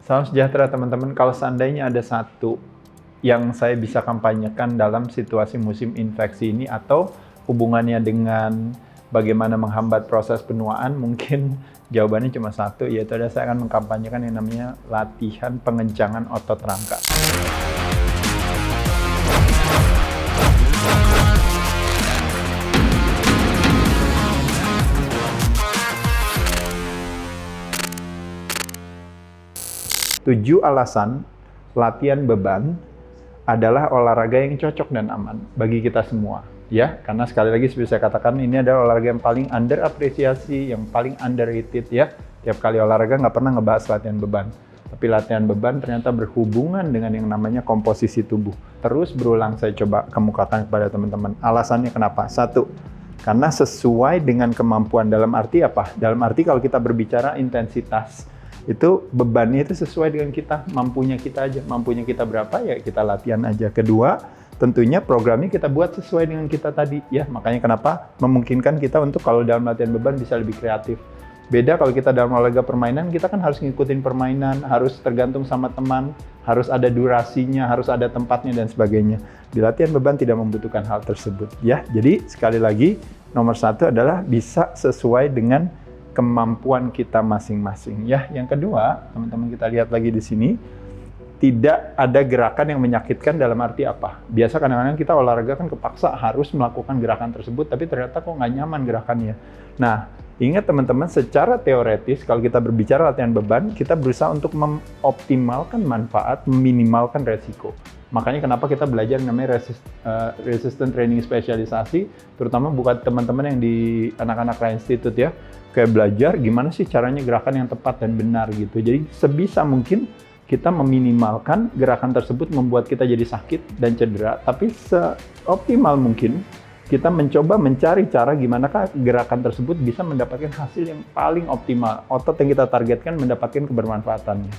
Salam sejahtera teman-teman. Kalau seandainya ada satu yang saya bisa kampanyekan dalam situasi musim infeksi ini atau hubungannya dengan bagaimana menghambat proses penuaan, mungkin jawabannya cuma satu, yaitu saya akan mengkampanyekan yang namanya latihan pengencangan otot rangka. Tujuh alasan latihan beban adalah olahraga yang cocok dan aman bagi kita semua, ya. Karena sekali lagi seperti saya katakan, ini adalah olahraga yang paling underapresiasi, yang paling underrated, ya. Tiap kali olahraga nggak pernah ngebahas latihan beban. Tapi latihan beban ternyata berhubungan dengan yang namanya komposisi tubuh. Terus berulang saya coba kemukakan kepada teman-teman. Alasannya kenapa? Satu, karena sesuai dengan kemampuan. Dalam arti apa? Dalam arti kalau kita berbicara intensitas, itu bebannya itu sesuai dengan kita, mampunya kita aja. Mampunya kita berapa, ya kita latihan aja. Kedua, tentunya programnya kita buat sesuai dengan kita tadi, ya. Makanya kenapa memungkinkan kita untuk kalau dalam latihan beban bisa lebih kreatif. Beda kalau kita dalam olahraga permainan, kita kan harus ngikutin permainan, harus tergantung sama teman, harus ada durasinya, harus ada tempatnya dan sebagainya. Di latihan beban tidak membutuhkan hal tersebut, ya. Jadi sekali lagi, nomor satu adalah bisa sesuai dengan kemampuan kita masing-masing, ya. Yang kedua, teman-teman kita lihat lagi di sini, tidak ada gerakan yang menyakitkan. Dalam arti apa? Biasa kadang-kadang kita olahraga kan kepaksa harus melakukan gerakan tersebut, tapi ternyata kok nggak nyaman gerakannya. Nah, ingat teman-teman, secara teoretis kalau kita berbicara latihan beban, kita berusaha untuk mengoptimalkan manfaat, meminimalkan resiko. Makanya kenapa kita belajar namanya resistant training spesialisasi, terutama buat teman-teman yang di anak-anak Institute, ya. Kayak belajar gimana sih caranya gerakan yang tepat dan benar gitu. Jadi sebisa mungkin kita meminimalkan gerakan tersebut membuat kita jadi sakit dan cedera, tapi seoptimal mungkin kita mencoba mencari cara gimana gerakan tersebut bisa mendapatkan hasil yang paling optimal. Otot yang kita targetkan mendapatkan kebermanfaatannya.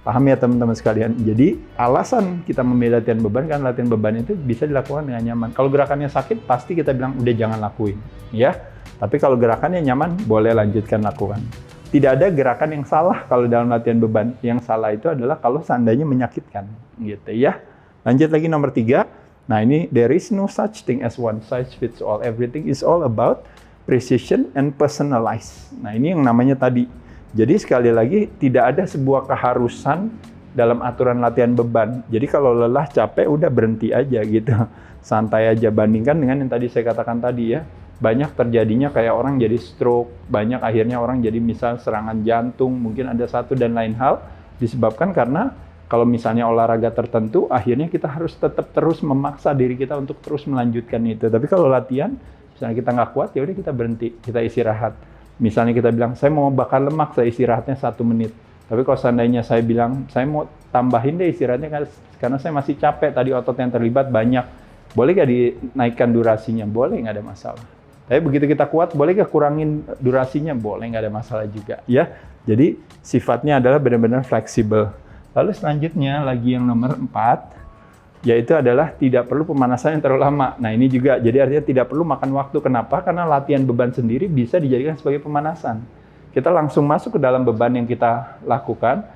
Paham ya teman-teman sekalian? Jadi alasan kita memilih latihan beban, kan latihan beban itu bisa dilakukan dengan nyaman. Kalau gerakannya sakit, pasti kita bilang udah jangan lakuin, ya. Tapi kalau gerakannya nyaman, boleh lanjutkan lakukan. Tidak ada gerakan yang salah kalau dalam latihan beban. Yang salah itu adalah kalau seandainya menyakitkan, gitu ya. Lanjut lagi nomor 3. Nah ini, there is no such thing as one size fits all. Everything is all about precision and personalized. Nah ini yang namanya tadi. Jadi sekali lagi, tidak ada sebuah keharusan dalam aturan latihan beban. Jadi kalau lelah, capek, udah berhenti aja gitu. Santai aja, bandingkan dengan yang tadi saya katakan tadi, ya. Banyak terjadinya kayak orang jadi stroke, banyak akhirnya orang jadi misal serangan jantung, mungkin ada satu dan lain hal, disebabkan karena kalau misalnya olahraga tertentu, akhirnya kita harus tetap terus memaksa diri kita untuk terus melanjutkan itu. Tapi kalau latihan, misalnya kita nggak kuat, ya udah kita berhenti, kita istirahat. Misalnya kita bilang, saya mau bakar lemak, saya istirahatnya 1 menit. Tapi kalau seandainya saya bilang, saya mau tambahin deh istirahatnya karena saya masih capek, tadi otot yang terlibat banyak. Boleh nggak dinaikkan durasinya? Boleh, nggak ada masalah. Tapi begitu kita kuat, boleh nggak kurangin durasinya? Boleh, nggak ada masalah juga, ya. Jadi sifatnya adalah benar-benar fleksibel. Lalu selanjutnya lagi yang nomor 4, yaitu adalah tidak perlu pemanasan yang terlalu lama. Nah ini juga, jadi artinya tidak perlu makan waktu. Kenapa? Karena latihan beban sendiri bisa dijadikan sebagai pemanasan. Kita langsung masuk ke dalam beban yang kita lakukan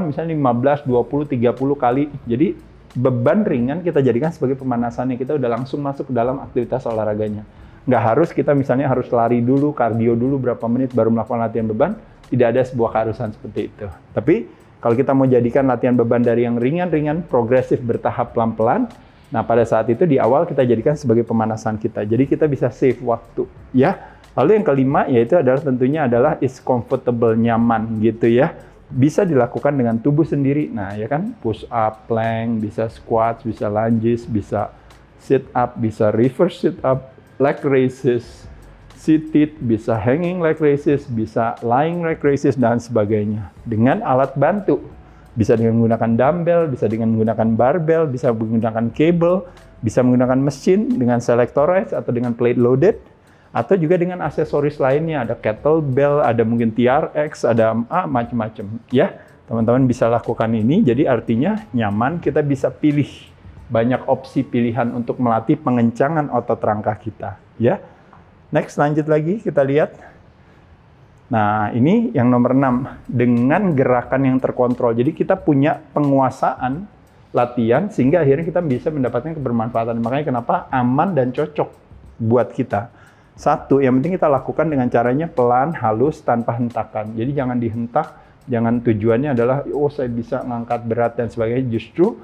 misalnya 15, 20, 30 kali. Jadi beban ringan kita jadikan sebagai pemanasannya, kita udah langsung masuk ke dalam aktivitas olahraganya. Nggak harus kita misalnya harus lari dulu, kardio dulu berapa menit baru melakukan latihan beban. Tidak ada sebuah keharusan seperti itu. Tapi kalau kita mau jadikan latihan beban dari yang ringan-ringan, progresif, bertahap pelan-pelan, nah pada saat itu di awal kita jadikan sebagai pemanasan kita. Jadi kita bisa save waktu, ya. Lalu yang kelima yaitu adalah tentunya adalah is comfortable, nyaman gitu ya. Bisa dilakukan dengan tubuh sendiri. Nah ya kan, push up, plank, bisa squat, bisa lunges, bisa sit up, bisa reverse sit up, leg raises, seated, bisa hanging leg raises, bisa lying leg raises, dan sebagainya. Dengan alat bantu. Bisa dengan menggunakan dumbbell, bisa dengan menggunakan barbell, bisa menggunakan cable, bisa menggunakan mesin dengan selectorized atau dengan plate loaded, atau juga dengan aksesoris lainnya. Ada kettlebell, ada mungkin TRX, ada macam-macam. Ya, teman-teman bisa lakukan ini. Jadi artinya nyaman, kita bisa pilih banyak opsi pilihan untuk melatih pengencangan otot rangka kita. Ya. Next, lanjut lagi, kita lihat. Nah, ini yang nomor 6, dengan gerakan yang terkontrol. Jadi kita punya penguasaan latihan sehingga akhirnya kita bisa mendapatkan kebermanfaatan. Makanya kenapa aman dan cocok buat kita. Satu, yang penting kita lakukan dengan caranya pelan, halus, tanpa hentakan. Jadi jangan dihentak, jangan tujuannya adalah, oh saya bisa ngangkat berat dan sebagainya. Justru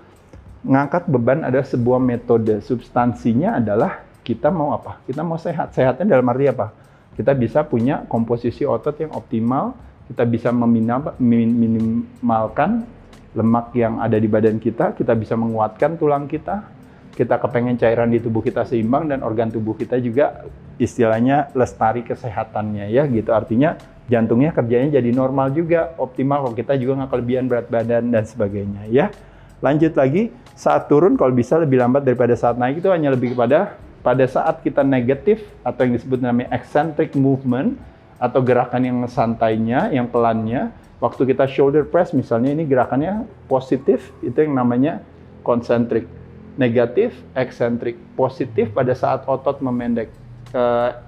ngangkat beban adalah sebuah metode. Substansinya adalah kita mau apa? Kita mau sehat. Sehatnya dalam arti apa? Kita bisa punya komposisi otot yang optimal, kita bisa meminimalkan lemak yang ada di badan kita bisa menguatkan tulang kita kepengen cairan di tubuh kita seimbang, dan organ tubuh kita juga istilahnya lestari kesehatannya ya gitu. Artinya jantungnya kerjanya jadi normal juga, optimal kalau kita juga nggak kelebihan berat badan dan sebagainya ya. Lanjut lagi, saat turun kalau bisa lebih lambat daripada saat naik, itu hanya lebih kepada pada saat kita negatif atau yang disebut namanya eccentric movement atau gerakan yang santainya, yang pelannya. Waktu kita shoulder press misalnya, ini gerakannya positif, itu yang namanya concentric. Negatif, eccentric. Positif pada saat otot memendek.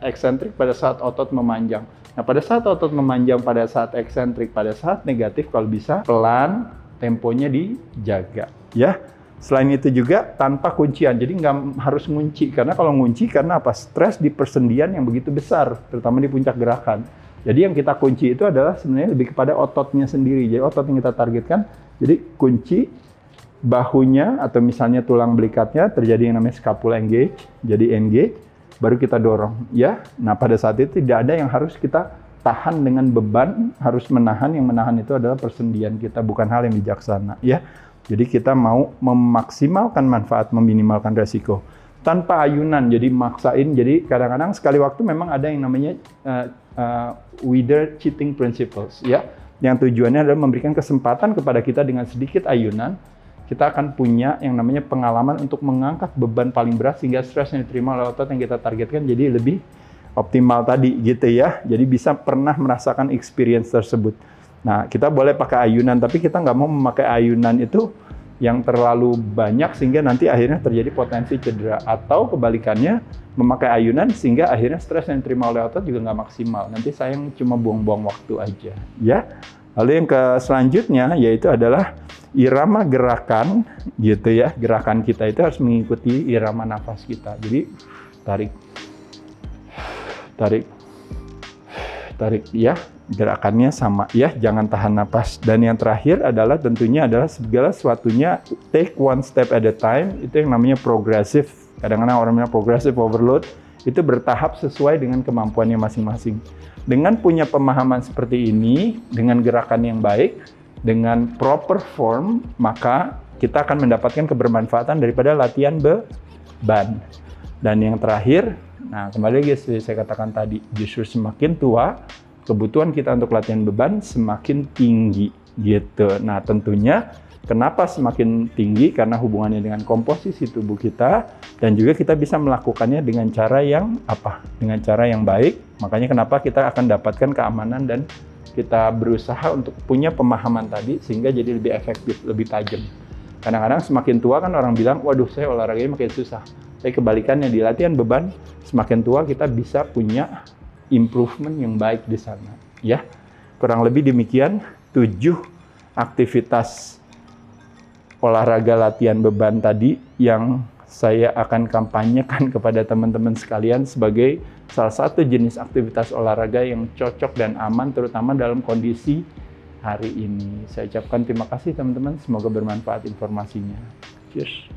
Eccentric pada saat otot memanjang. Nah, pada saat otot memanjang, pada saat eccentric, pada saat negatif kalau bisa pelan, temponya dijaga. Ya. Selain itu juga tanpa kuncian, jadi nggak harus ngunci, karena kalau ngunci karena apa? Stres di persendian yang begitu besar, terutama di puncak gerakan. Jadi yang kita kunci itu adalah sebenarnya lebih kepada ototnya sendiri, jadi otot yang kita targetkan. Jadi kunci bahunya atau misalnya tulang belikatnya, terjadi yang namanya scapula engage, jadi engage, baru kita dorong. Ya, nah pada saat itu tidak ada yang harus kita tahan dengan beban, harus menahan. Yang menahan itu adalah persendian kita, bukan hal yang bijaksana. Ya. Jadi kita mau memaksimalkan manfaat, meminimalkan resiko. Tanpa ayunan, jadi maksain. Jadi kadang-kadang sekali waktu memang ada yang namanya wither cheating principles. Ya, yang tujuannya adalah memberikan kesempatan kepada kita dengan sedikit ayunan. Kita akan punya yang namanya pengalaman untuk mengangkat beban paling berat sehingga stres yang diterima oleh otot yang kita targetkan jadi lebih optimal tadi gitu ya. Jadi bisa pernah merasakan experience tersebut. Nah, kita boleh pakai ayunan, tapi kita nggak mau memakai ayunan itu yang terlalu banyak sehingga nanti akhirnya terjadi potensi cedera. Atau kebalikannya, memakai ayunan sehingga akhirnya stres yang diterima oleh otot juga nggak maksimal. Nanti sayang cuma buang-buang waktu aja. Ya. Lalu yang selanjutnya yaitu adalah irama gerakan gitu ya. Gerakan kita itu harus mengikuti irama nafas kita. Jadi tarik, tarik, tarik ya. Gerakannya sama ya, jangan tahan napas. Dan yang terakhir adalah tentunya adalah segala sesuatunya take one step at a time. Itu yang namanya progressive. Kadang-kadang orang bilang progressive overload, itu bertahap sesuai dengan kemampuannya masing-masing. Dengan punya pemahaman seperti ini, dengan gerakan yang baik, dengan proper form, maka kita akan mendapatkan kebermanfaatan daripada latihan beban. Dan yang terakhir, nah kembali lagi saya katakan tadi, justru semakin tua, kebutuhan kita untuk latihan beban semakin tinggi gitu. Nah, tentunya kenapa semakin tinggi? Karena hubungannya dengan komposisi tubuh kita, dan juga kita bisa melakukannya dengan cara yang apa? Dengan cara yang baik. Makanya kenapa kita akan dapatkan keamanan dan kita berusaha untuk punya pemahaman tadi sehingga jadi lebih efektif, lebih tajam. Kadang-kadang semakin tua kan orang bilang, waduh saya olahraganya makin susah. Tapi kebalikannya, di latihan beban semakin tua kita bisa punya improvement yang baik di sana. Ya, kurang lebih demikian 7 aktivitas olahraga latihan beban tadi yang saya akan kampanyekan kepada teman-teman sekalian sebagai salah satu jenis aktivitas olahraga yang cocok dan aman, terutama dalam kondisi hari ini. Saya ucapkan terima kasih teman-teman, semoga bermanfaat informasinya. Cheers.